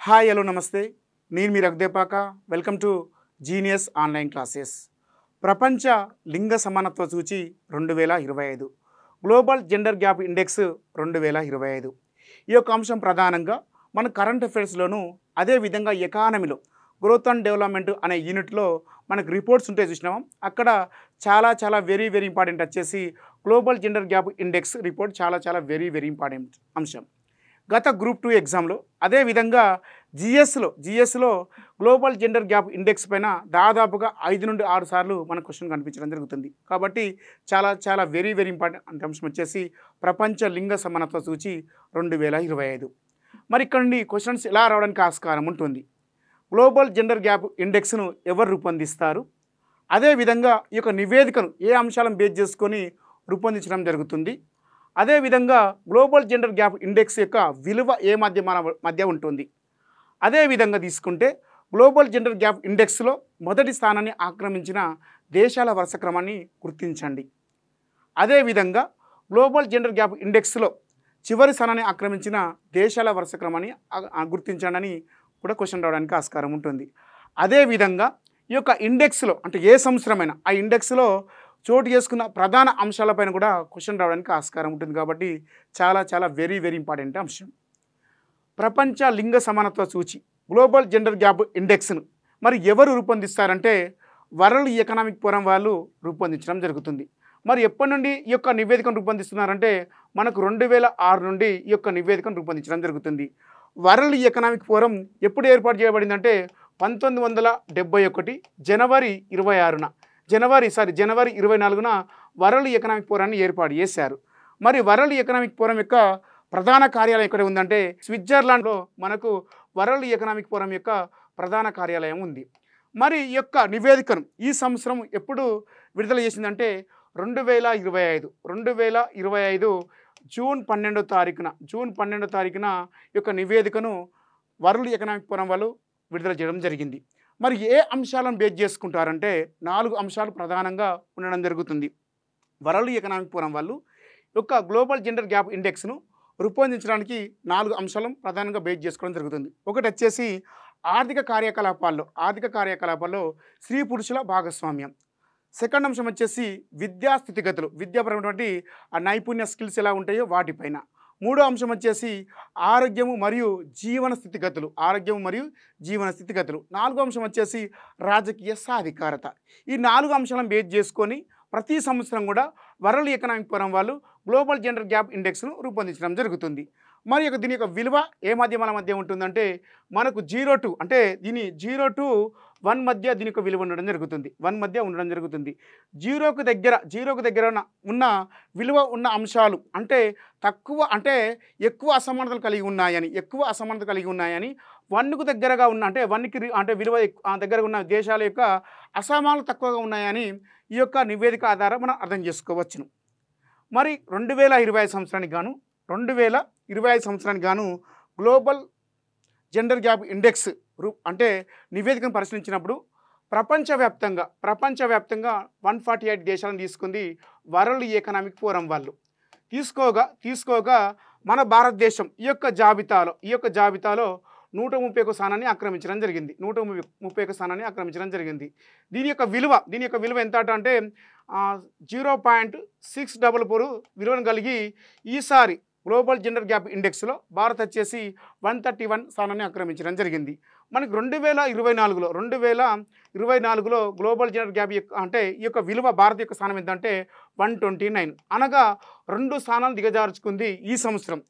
Hi hello నమస్తే నేను మీ Raghudepaka welcome to Genius online classes. ప్రపంచ లింగ సమానత్వ సూచి 2025 గ్లోబల్ జెండర్ గ్యాప్ ఇండెక్స్ 2025. ఈ యొక్క అంశం ప్రధానంగా మన కరెంట్ అఫైర్స్లోను అదేవిధంగా ఎకానమీలో గ్రోత్ అండ్ డెవలప్మెంట్ అనే యూనిట్లో మనకు రిపోర్ట్స్ ఉంటాయి చూసినాం. అక్కడ చాలా వెరీ ఇంపార్టెంట్ వచ్చేసి global gender gap index report చాలా వెరీ ఇంపార్టెంట్ అంశం. గత గ్రూప్ 2 ఎగ్జామ్లో అదేవిధంగా జిఎస్లో గ్లోబల్ జెండర్ గ్యాప్ ఇండెక్స్ పైన దాదాపుగా 5 నుండి 6 సార్లు మన క్వశ్చన్ కనిపించడం జరుగుతుంది. కాబట్టి చాలా వెరీ ఇంపార్టెంట్ అంశం వచ్చేసి ప్రపంచ లింగ సమానత్వ సూచి 2025. మరి ఇక్కడ నుండి క్వశ్చన్స్ ఎలా రావడానికి ఆస్కారం ఉంటుంది? గ్లోబల్ జెండర్ గ్యాప్ ఇండెక్స్ను ఎవరు రూపొందిస్తారు? అదేవిధంగా ఈ యొక్క నివేదికను ఏ అంశాలను బేస్ చేసుకొని రూపొందించడం జరుగుతుంది? అదేవిధంగా గ్లోబల్ జెండర్ గ్యాప్ ఇండెక్స్ యొక్క విలువ ఏ మధ్య ఉంటుంది? అదేవిధంగా తీసుకుంటే గ్లోబల్ జెండర్ గ్యాప్ ఇండెక్స్లో మొదటి స్థానాన్ని ఆక్రమించిన దేశాల వరుస క్రమాన్ని గుర్తించండి. అదేవిధంగా గ్లోబల్ జెండర్ గ్యాప్ ఇండెక్స్లో చివరి స్థానాన్ని ఆక్రమించిన దేశాల వరుస క్రమాన్ని గుర్తించండి అని కూడా క్వశ్చన్ రావడానికి ఆస్కారం ఉంటుంది. అదేవిధంగా ఈ యొక్క ఇండెక్స్లో అంటే ఏ సంవత్సరమైనా ఆ ఇండెక్స్లో చోటు చేసుకున్న ప్రధాన అంశాలపైన కూడా క్వశ్చన్ రావడానికి ఆస్కారం ఉంటుంది. కాబట్టి చాలా వెరీ ఇంపార్టెంట్ అంశం. ప్రపంచ లింగ సమానత్వ సూచి గ్లోబల్ జెండర్ గ్యాప్ ఇండెక్స్ను మరి ఎవరు రూపొందిస్తారంటే వరల్డ్ ఎకనామిక్ ఫోరం వాళ్ళు రూపొందించడం జరుగుతుంది. మరి ఎప్పటి నుండి ఈ యొక్క నివేదికను రూపొందిస్తున్నారంటే మనకు 2006 నుండి ఈ యొక్క నివేదికను రూపొందించడం జరుగుతుంది. వరల్డ్ ఎకనామిక్ ఫోరం ఎప్పుడు ఏర్పాటు చేయబడిందంటే 1971 జనవరి 24న వరల్డ్ ఎకనామిక్ ఫోరాన్ని ఏర్పాటు చేశారు. మరి వరల్డ్ ఎకనామిక్ ఫోరం యొక్క ప్రధాన కార్యాలయం ఎక్కడ ఉందంటే స్విట్జర్లాండ్లో మనకు వరల్డ్ ఎకనామిక్ ఫోరం యొక్క ప్రధాన కార్యాలయం ఉంది. మరి ఈ యొక్క నివేదికను ఈ సంవత్సరం ఎప్పుడు విడుదల చేసిందంటే 2025 జూన్ 12వ తారీఖున ఈ యొక్క నివేదికను వరల్డ్ ఎకనామిక్ ఫోరం వాళ్ళు విడుదల చేయడం జరిగింది. మరి ఏ అంశాలను బేస్ చేసుకుంటారంటే 4 అంశాలు ప్రధానంగా ఉండడం జరుగుతుంది. వరల్డ్ ఎకనామిక్ ఫోరం వాళ్ళు యొక్క గ్లోబల్ జెండర్ గ్యాప్ ఇండెక్స్ను రూపొందించడానికి 4 అంశాలను ప్రధానంగా బేస్ చేసుకోవడం జరుగుతుంది. ఒకటి వచ్చేసి ఆర్థిక కార్యకలాపాల్లో స్త్రీ పురుషుల భాగస్వామ్యం. సెకండ్ అంశం వచ్చేసి విద్యా స్థితిగతులు, విద్యాపరమైనటువంటి ఆ నైపుణ్య స్కిల్స్ ఎలా ఉంటాయో వాటిపైన. మూడో అంశం వచ్చేసి ఆరోగ్యము మరియు జీవన స్థితిగతులు. నాలుగో అంశం వచ్చేసి రాజకీయ సాధికారత. ఈ 4 అంశాలను బేస్ చేసుకొని ప్రతి సంవత్సరం కూడా వరల్డ్ ఎకనామిక్ ఫోరం వాళ్ళు గ్లోబల్ జెండర్ గ్యాప్ ఇండెక్స్ను రూపొందించడం జరుగుతుంది. మరి దీని యొక్క విలువ ఏ మాధ్యమాల మధ్య ఉంటుందంటే మనకు 0 to అంటే దీని 0 to 1 మధ్య దీని యొక్క విలువ ఉండడం జరుగుతుంది. 1 మధ్య ఉండడం జరుగుతుంది. 0కు దగ్గర ఉన్న విలువ ఉన్న అంశాలు అంటే ఎక్కువ అసమానతలు కలిగి ఉన్నాయని 1కు దగ్గరగా ఉన్న అంటే 1కి అంటే విలువ దగ్గరగా ఉన్న దేశాల యొక్క అసమానతలు తక్కువగా ఉన్నాయని ఈ యొక్క నివేదిక ఆధారం మనం అర్థం చేసుకోవచ్చును. మరి 2025 సంవత్సరానికి గాను గ్లోబల్ జెండర్ గ్యాప్ ఇండెక్స్ అంటే నివేదికను పరిశీలించినప్పుడు ప్రపంచవ్యాప్తంగా 148 దేశాలను తీసుకుంది వరల్డ్ ఎకనామిక్ ఫోరం వాళ్ళు. తీసుకోగా మన భారతదేశం ఈ యొక్క జాబితాలో 131 స్థానాన్ని ఆక్రమించడం జరిగింది. దీని యొక్క విలువ ఎంత అంటే 0.644 విలువను కలిగి ఈసారి గ్లోబల్ జెండర్ గ్యాప్ ఇండెక్స్లో భారత్ వచ్చేసి 131 స్థానాన్ని ఆక్రమించడం జరిగింది. మనకి 2024లో గ్లోబల్ జెండర్ గ్యాప్ అంటే ఈ యొక్క విలువ భారత్ యొక్క స్థానం ఏంటంటే 129, అనగా 2 స్థానాలు దిగజార్చుకుంది ఈ సంవత్సరం.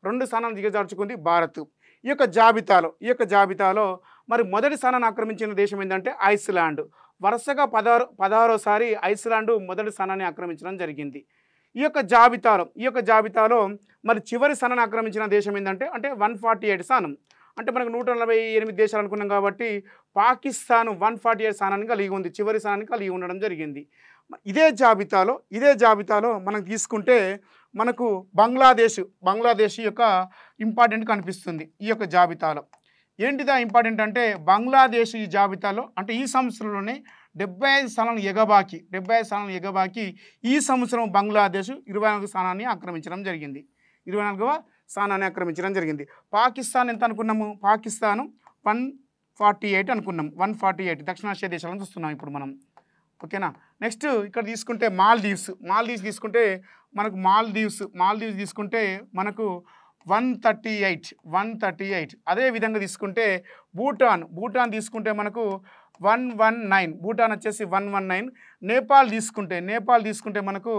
2 స్థానాలు దిగజార్చుకుంది భారత్. ఈ యొక్క జాబితాలో మరి మొదటి స్థానాన్ని ఆక్రమించిన దేశం ఏంటంటే ఐస్లాండ్. వరుసగా 16సారి ఐస్లాండ్ మొదటి స్థానాన్ని ఆక్రమించడం జరిగింది. ఈ యొక్క జాబితాలో మరి చివరి స్థానాన్ని ఆక్రమించిన దేశం ఏంటంటే 148 స్థానం. అంటే మనకు 148 దేశాలు అనుకున్నాం కాబట్టి పాకిస్తాన్ 148 స్థానాన్ని కలిగి ఉంది, చివరి స్థానాన్ని కలిగి ఉండడం జరిగింది. ఇదే జాబితాలో మనం తీసుకుంటే మనకు బంగ్లాదేశ్ యొక్క ఇంపార్టెంట్ కనిపిస్తుంది. ఈ యొక్క జాబితాలో ఏంటిదా ఇంపార్టెంట్ అంటే బంగ్లాదేశ్ ఈ జాబితాలో అంటే ఈ సంవత్సరంలోనే 75 స్థానాలను ఎగబాకి ఈ సంవత్సరం బంగ్లాదేశ్ 24వ స్థానాన్ని ఆక్రమించడం జరిగింది. 24వ స్థానాన్ని ఆక్రమించడం జరిగింది. పాకిస్తాన్ ఎంత అనుకున్నాము? పాకిస్తాను 148 అనుకున్నాం. 148 దక్షిణాసియా దేశాలను చూస్తున్నాం ఇప్పుడు మనం. ఓకేనా. నెక్స్ట్ ఇక్కడ తీసుకుంటే మాల్దీవ్స్ తీసుకుంటే మనకు మాల్దీవ్స్ తీసుకుంటే మనకు 138. అదే విధంగా తీసుకుంటే భూటాన్ తీసుకుంటే మనకు 119. భూటాన్ వచ్చేసి 119. నేపాల్ తీసుకుంటే మనకు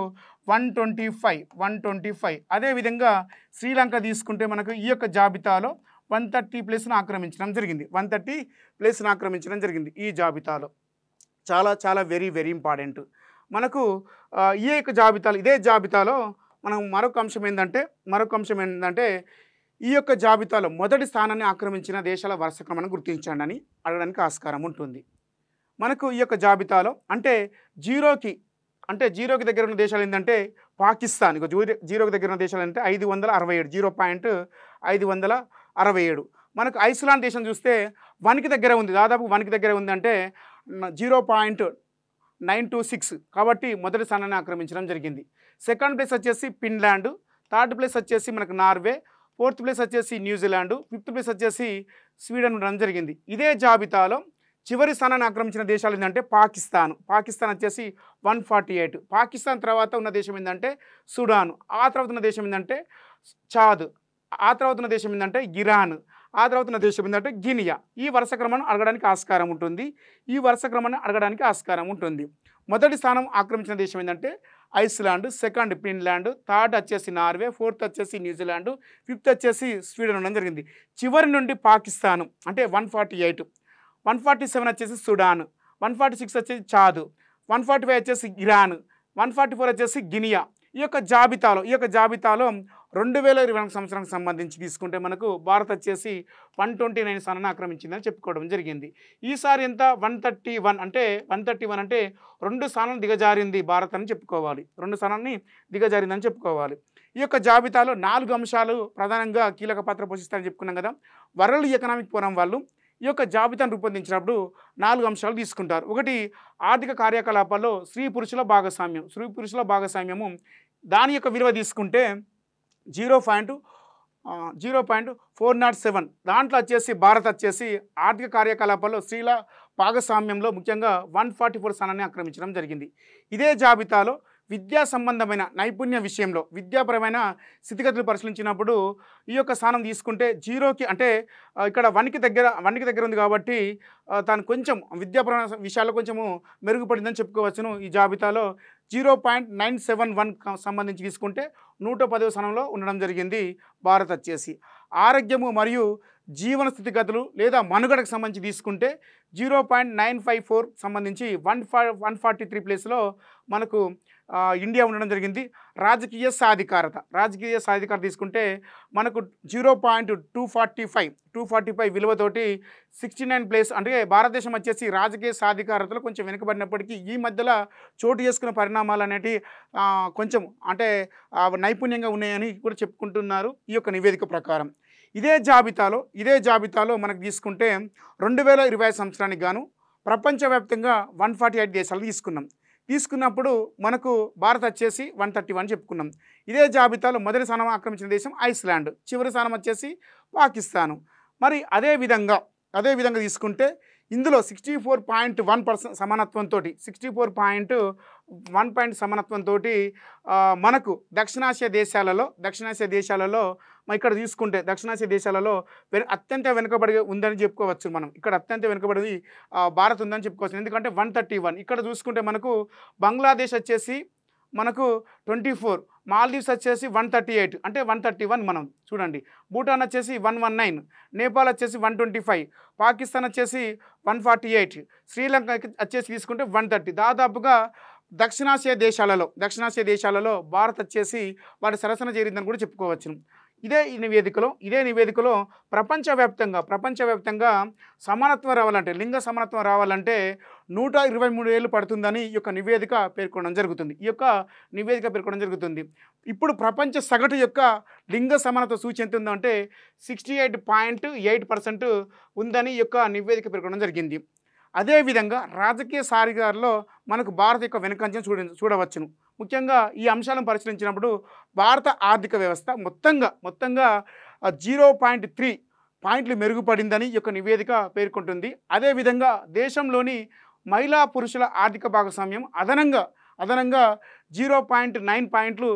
125. అదేవిధంగా శ్రీలంక తీసుకుంటే మనకు ఈ యొక్క జాబితాలో 130 ప్లేస్ను ఆక్రమించడం జరిగింది. 130 ప్లేస్ను ఆక్రమించడం జరిగింది ఈ జాబితాలో. చాలా చాలా వెరీ వెరీ ఇంపార్టెంట్ మనకు ఈ యొక్క జాబితాలో. ఇదే జాబితాలో మనం మరొక అంశం ఏంటంటే ఈ యొక్క జాబితాలో మొదటి స్థానాన్ని ఆక్రమించిన దేశాల వరుస క్రమాన్ని గుర్తించండి అని అడగడానికి ఆస్కారం ఉంటుంది. మనకు ఈ యొక్క జాబితాలో అంటే జీరోకి దగ్గర ఉన్న దేశాలు ఏంటంటే పాకిస్తాన్. జీరోకి దగ్గర ఉన్న దేశాలు అంటే 567, 0.567. మనకు ఐస్లాండ్ దేశం చూస్తే 1కి దగ్గర ఉంది, దాదాపు 1కి దగ్గర ఉంది, అంటే 0.926. కాబట్టి మొదటి స్థానాన్ని ఆక్రమించడం జరిగింది. సెకండ్ ప్లేస్ వచ్చేసి ఫిన్లాండ్, థర్డ్ ప్లేస్ వచ్చేసి మనకు నార్వే, ఫోర్త్ ప్లేస్ వచ్చేసి న్యూజిలాండ్, ఫిఫ్త్ ప్లేస్ వచ్చేసి స్వీడన్ ఉండడం జరిగింది. ఇదే జాబితాలో చివరి స్థానాన్ని ఆక్రమించిన దేశాలు ఏంటంటే పాకిస్తాన్ వచ్చేసి 148. పాకిస్తాన్ తర్వాత ఉన్న దేశం ఏంటంటే సుడాన్, ఆ తర్వాత ఉన్న దేశం ఏంటంటే చాద్, ఆ తర్వాత ఉన్న దేశం ఏంటంటే ఇరాన్, ఆ తర్వాత ఉన్న దేశం ఏంటంటే గినియా. ఈ వరుస క్రమాన్ని అడగడానికి ఆస్కారం ఉంటుంది. మొదటి స్థానం ఆక్రమించిన దేశం ఏంటంటే ఐస్లాండ్, సెకండ్ ఫిన్లాండ్, థర్డ్ వచ్చేసి నార్వే, ఫోర్త్ వచ్చేసి న్యూజిలాండ్, ఫిఫ్త్ వచ్చేసి స్వీడన్ ఉండడం జరిగింది. చివరి నుండి పాకిస్తాన్ అంటే 148, 147 వచ్చేసి సుడాన్, 146 వచ్చేసి చాద్, 145 వచ్చేసి ఇరాన్, 144 వచ్చేసి గినియా. ఈ యొక్క జాబితాలో 2020 సంవత్సరానికి సంబంధించి తీసుకుంటే మనకు భారత్ వచ్చేసి 129 స్థానాన్ని ఆక్రమించిందని చెప్పుకోవడం జరిగింది. ఈసారి ఎంత? 131. అంటే 131 అంటే 2 స్థానాలు దిగజారింది భారత్ అని చెప్పుకోవాలి. 2 స్థానాన్ని దిగజారిందని చెప్పుకోవాలి. ఈ యొక్క జాబితాలో 4 అంశాలు ప్రధానంగా కీలక పాత్ర పోషిస్తారని చెప్పుకున్నాం కదా. వరల్డ్ ఎకనామిక్ ఫోరం వాళ్ళు ఈ యొక్క జాబితాను రూపొందించినప్పుడు 4 అంశాలు తీసుకుంటారు. ఒకటి, ఆర్థిక కార్యకలాపాల్లో స్త్రీ పురుషుల భాగస్వామ్యము. దాని యొక్క విలువ తీసుకుంటే 0.407. దాంట్లో వచ్చేసి భారత్ వచ్చేసి ఆర్థిక కార్యకలాపాల్లో స్త్రీల భాగస్వామ్యంలో ముఖ్యంగా 144 స్థానాన్ని ఆక్రమించడం జరిగింది. ఇదే జాబితాలో విద్యా సంబంధమైన నైపుణ్య విషయంలో విద్యాపరమైన స్థితిగతులు పరిశీలించినప్పుడు ఈ యొక్క స్థానం తీసుకుంటే జీరోకి అంటే ఇక్కడ 1కి దగ్గర ఉంది కాబట్టి తాను కొంచెం విద్యాపరమైన విషయాల్లో కొంచెము మెరుగుపడిందని చెప్పుకోవచ్చును. ఈ జాబితాలో 0.971 సంబంధించి తీసుకుంటే 110వ స్థానంలో ఉండడం జరిగింది భారత్ వచ్చేసి. ఆరోగ్యము మరియు జీవన స్థితిగతులు లేదా మనుగడకు సంబంధించి తీసుకుంటే 0.954 సంబంధించి 143 ప్లేస్లో మనకు ఇండియా ఉండడం జరిగింది. రాజకీయ సాధికారత తీసుకుంటే మనకు 0.245 విలువతోటి 69 ప్లేస్. అంటే భారతదేశం వచ్చేసి రాజకీయ సాధికారతలో కొంచెం వెనుకబడినప్పటికీ ఈ మధ్యలో చోటు చేసుకున్న పరిణామాలు అనేవి కొంచెం అంటే నైపుణ్యంగా ఉన్నాయని కూడా చెప్పుకుంటున్నారు ఈ యొక్క నివేదిక ప్రకారం. ఇదే జాబితాలో మనకు తీసుకుంటే 2020 సంవత్సరానికి గాను ప్రపంచవ్యాప్తంగా 148 దేశాలు తీసుకున్నప్పుడు మనకు భారత్ వచ్చేసి 131 చెప్పుకున్నాం. ఇదే జాబితాలో మొదటి స్థానం ఆక్రమించిన దేశం ఐస్లాండ్, చివరి స్థానం వచ్చేసి పాకిస్తాను. మరి అదే విధంగా తీసుకుంటే ఇందులో 64.1% సమానత్వంతో 64.1 సమానత్వంతో మనకు దక్షిణాసియా దేశాలలో ఇక్కడ తీసుకుంటే దక్షిణాసియా దేశాలలో అత్యంత వెనుకబడి ఉందని చెప్పుకోవచ్చు. మనం ఇక్కడ అత్యంత వెనుకబడి భారత్ ఉందని చెప్పుకోవచ్చు. ఎందుకంటే 131. ఇక్కడ చూసుకుంటే మనకు బంగ్లాదేశ్ వచ్చేసి మనకు 24, మాల్దీవ్స్ వచ్చేసి 138 అంటే 131 మనం చూడండి. భూటాన్ వచ్చేసి 119, నేపాల్ వచ్చేసి 125, పాకిస్తాన్ వచ్చేసి 148, శ్రీలంక వచ్చేసి తీసుకుంటే 130. దాదాపుగా దక్షిణాసియా దేశాలలో భారత్ వచ్చేసి వారి సరసన చేరిందని కూడా చెప్పుకోవచ్చు. ఇదే నివేదికలో ప్రపంచవ్యాప్తంగా సమానత్వం రావాలంటే, లింగ సమానత్వం రావాలంటే 123 ఏళ్ళు పడుతుందని ఈ యొక్క నివేదిక పేర్కొనడం జరుగుతుంది. ఇప్పుడు ప్రపంచ సగటు యొక్క లింగ సమానత సూచి ఎంత ఉందంటే 68.8% ఉందని ఈ యొక్క నివేదిక పేర్కొనడం జరిగింది. అదేవిధంగా రాజకీయ సాధికారతలో మనకు భారత్ యొక్క వెనుకంజను చూడవచ్చును. ముఖ్యంగా ఈ అంశాలను పరిశీలించినప్పుడు భారత ఆర్థిక వ్యవస్థ మొత్తంగా 0.3 పాయింట్లు మెరుగుపడిందని ఈ యొక్క నివేదిక పేర్కొంటుంది. అదేవిధంగా దేశంలోని మహిళా పురుషుల ఆర్థిక భాగస్వామ్యం అదనంగా 0.9 పాయింట్లు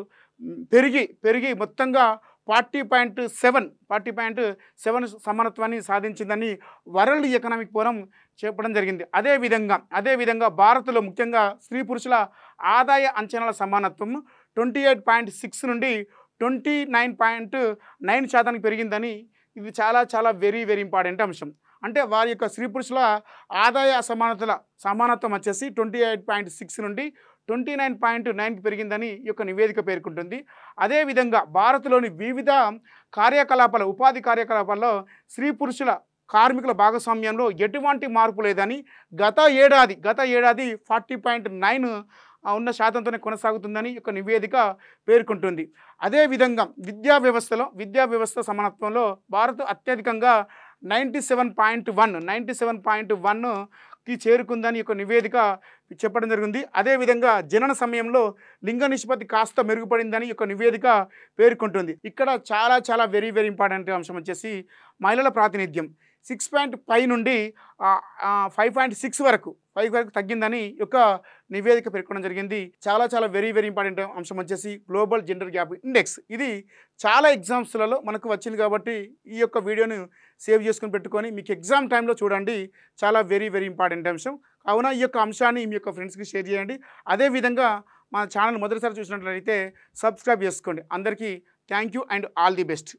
పెరిగి మొత్తంగా 40.7 సమానత్వాన్ని సాధించిందని వరల్డ్ ఎకనామిక్ ఫోరం చెప్పడం జరిగింది. అదేవిధంగా భారత్లో ముఖ్యంగా స్త్రీ పురుషుల ఆదాయ అంచనాల సమానత్వం 28.6 నుండి 29.9% పెరిగిందని, ఇది చాలా వెరీ ఇంపార్టెంట్ అంశం. అంటే వారి యొక్క స్త్రీ పురుషుల ఆదాయ సమానత్వం వచ్చేసి 28.6 నుండి 29.9కి పెరిగిందని ఈ యొక్క నివేదిక పేర్కొంటుంది. అదేవిధంగా భారత్లోని వివిధ ఉపాధి కార్యకలాపాల్లో స్త్రీ పురుషుల కార్మికుల భాగస్వామ్యంలో ఎటువంటి మార్పు లేదని గత ఏడాది 40.9 ఉన్న శాతంతోనే కొనసాగుతుందని ఈ యొక్క నివేదిక పేర్కొంటుంది. అదేవిధంగా విద్యా వ్యవస్థ సమానత్వంలో భారత్ అత్యధికంగా 97.1కి చేరుకుందని ఈ యొక్క నివేదిక చెప్పడం జరిగింది. అదేవిధంగా జనన సమయంలో లింగ నిష్పత్తి కాస్త మెరుగుపడిందని ఈ యొక్క నివేదిక పేర్కొంటుంది. ఇక్కడ చాలా వెరీ ఇంపార్టెంట్ అంశం వచ్చేసి మహిళల ప్రాతినిధ్యం 6.5 నుండి 5.6 వరకు తగ్గిందని యొక్క నివేదిక పేర్కొనడం జరిగింది. చాలా వెరీ ఇంపార్టెంట్ అంశం వచ్చేసి గ్లోబల్ జెండర్ గ్యాప్ ఇండెక్స్. ఇది చాలా ఎగ్జామ్స్లలో మనకు వచ్చింది కాబట్టి ఈ యొక్క వీడియోను సేవ్ చేసుకుని పెట్టుకొని మీకు ఎగ్జామ్ టైంలో చూడండి. చాలా వెరీ ఇంపార్టెంట్ అంశం. కావున ఈ యొక్క అంశాన్ని మీ యొక్క ఫ్రెండ్స్కి షేర్ చేయండి. అదేవిధంగా మా ఛానల్ మొదటిసారి చూసినట్లయితే సబ్స్క్రైబ్ చేసుకోండి. అందరికీ thank you and all the best.